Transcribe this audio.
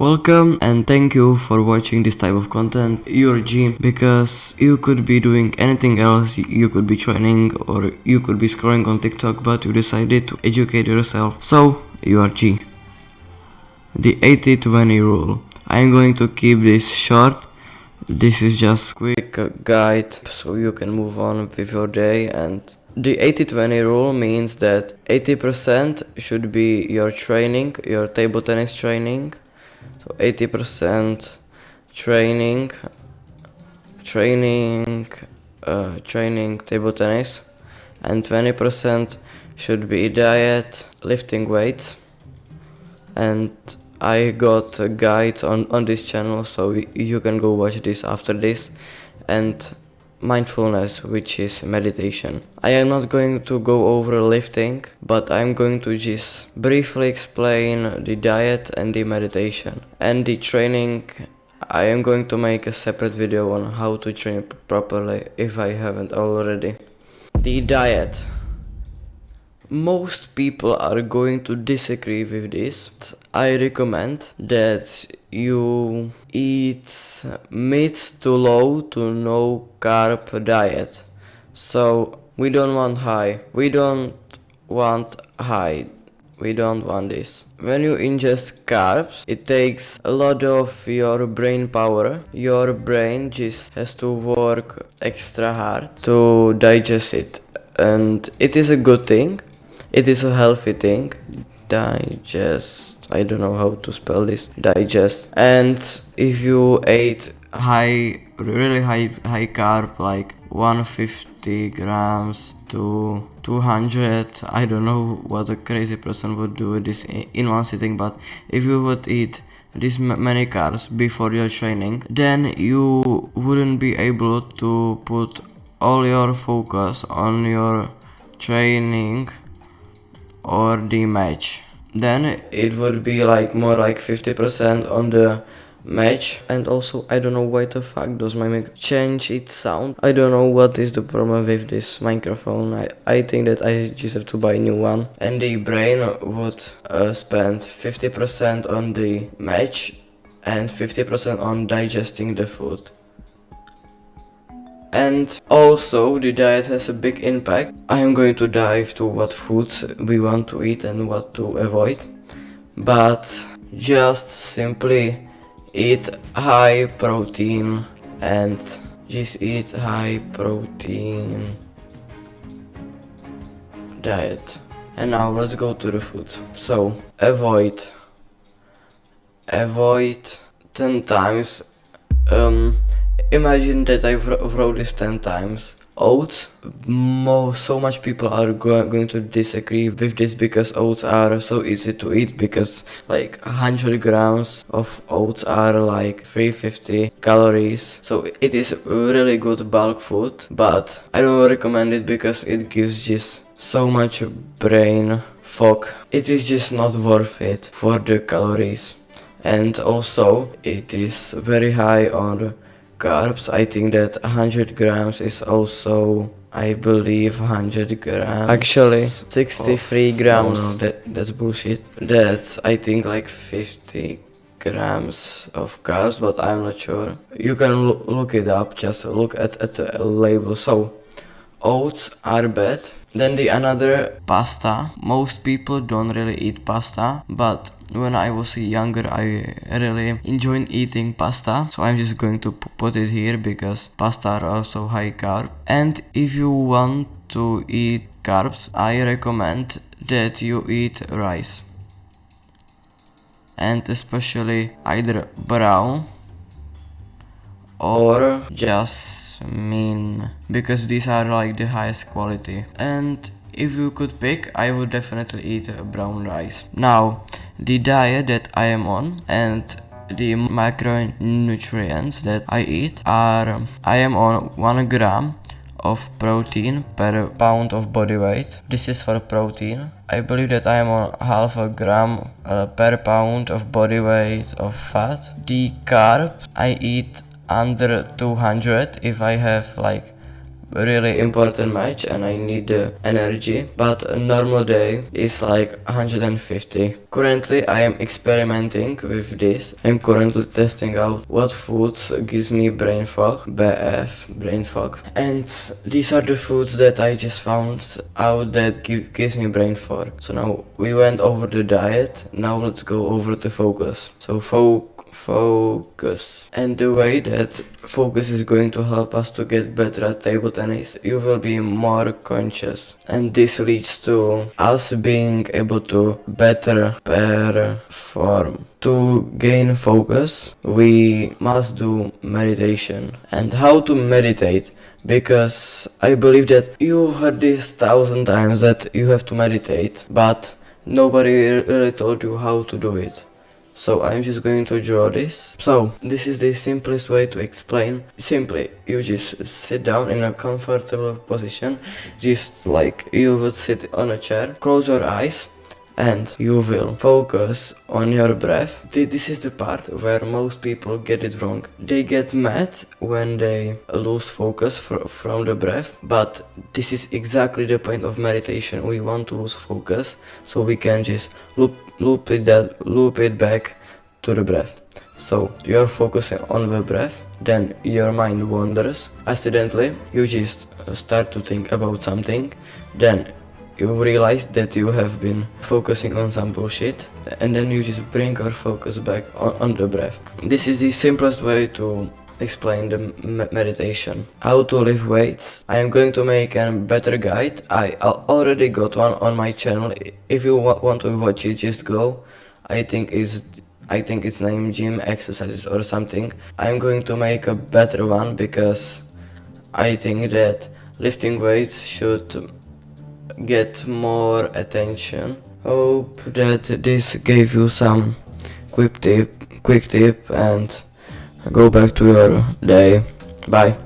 Welcome and thank you for watching this type of content. You're G because you could be doing anything else. You could be training or you could be scrolling on TikTok, but you decided to educate yourself. So you are G. The 80-20 rule. I'm going to keep this short. This is just quick guide so you can move on with your day. And the 80-20 rule means that 80% should be your training, your table tennis training. So 80% training, table tennis, and 20% should be diet, lifting weights. And I got a guide on this channel, so you can go watch this after this. And mindfulness, which is meditation. I am not going to go over lifting, but I'm going to just briefly explain the diet and the meditation. And the training, I am going to make a separate video on how to train properly if I haven't already. The diet. Most people are going to disagree with this. I recommend that you eat mid to low to no carb diet. So we don't want high. We don't want this. When you ingest carbs, it takes a lot of your brain power. Your brain just has to work extra hard to digest it. And it is a good thing. It is a healthy thing. Digest. I don't know how to spell this. Digest. And if you ate really high carb, like 150 grams to 200, I don't know what a crazy person would do this in one sitting, but if you would eat this many carbs before your training, then you wouldn't be able to put all your focus on your training or the match. Then it would be like more like 50% on the match. And also, I don't know why the fuck does my mic change its sound. I don't know what is the problem with this microphone. I think that I just have to buy a new one. And the brain would spend 50% on the match and 50% on digesting the food. And also the diet has a big impact. I am going to dive to what foods we want to eat and what to avoid, but just simply eat high protein and just eat high protein diet. And now let's go to the food. So avoid 10 times. Imagine that I wrote this 10 times. Oats. So much people are going to disagree with this because oats are so easy to eat, because like 100 grams of oats are like 350 calories. So it is really good bulk food, but I don't recommend it because it gives just so much brain fog. It is just not worth it for the calories. And also it is very high on carbs. I think that 100 grams is also, I believe, 100 grams. Actually, 63 grams. No, that's bullshit. That's, I think, like 50 grams of carbs, but I'm not sure. You can look it up, just look at the label. So, oats are bad. Then the another, pasta. Most people don't really eat pasta, but when I was younger I really enjoyed eating pasta, so I'm just going to put it here because pasta are also high carb. And if you want to eat carbs, I recommend that you eat rice, and especially either brown or jasmine, because these are like the highest quality. And if you could pick, I would definitely eat brown rice. Now, the diet that I am on and the macronutrients that I eat are, I am on 1 gram of protein per pound of body weight. This is for protein. I believe that I am on half a gram per pound of body weight of fat. The carb, I eat under 200 if I have like really important match and I need the energy, but a normal day is like 150. Currently I am experimenting with this. I'm currently testing out what foods gives me brain fog, BF, brain fog. And these are the foods that I just found out that gives me brain fog. So now we went over the diet, now let's go over the focus. So focus. And the way that focus is going to help us to get better at table tennis, you will be more conscious. And this leads to us being able to better perform. To gain focus, we must do meditation. And how to meditate? Because I believe that you heard this 1,000 times that you have to meditate, but nobody really told you how to do it. So I'm just going to draw this. So this is the simplest way to explain. Simply, you just sit down in a comfortable position, just like you would sit on a chair. Close your eyes and you will focus on your breath. This is the part where most people get it wrong. They get mad when they lose focus from the breath, but this is exactly the point of meditation. We want to lose focus so we can just loop it back to the breath. So you're focusing on the breath, then your mind wanders. Accidentally, you just start to think about something, then you realize that you have been focusing on some bullshit, and then you just bring your focus back on the breath. This is the simplest way to explain the meditation. How to lift weights. I am going to make a better guide. I already got one on my channel. If you want to watch it, just go. I think it's named Gym Exercises or something. I'm going to make a better one because I think that lifting weights should get more attention. Hope that this gave you some quick tip and go back to your day. Bye.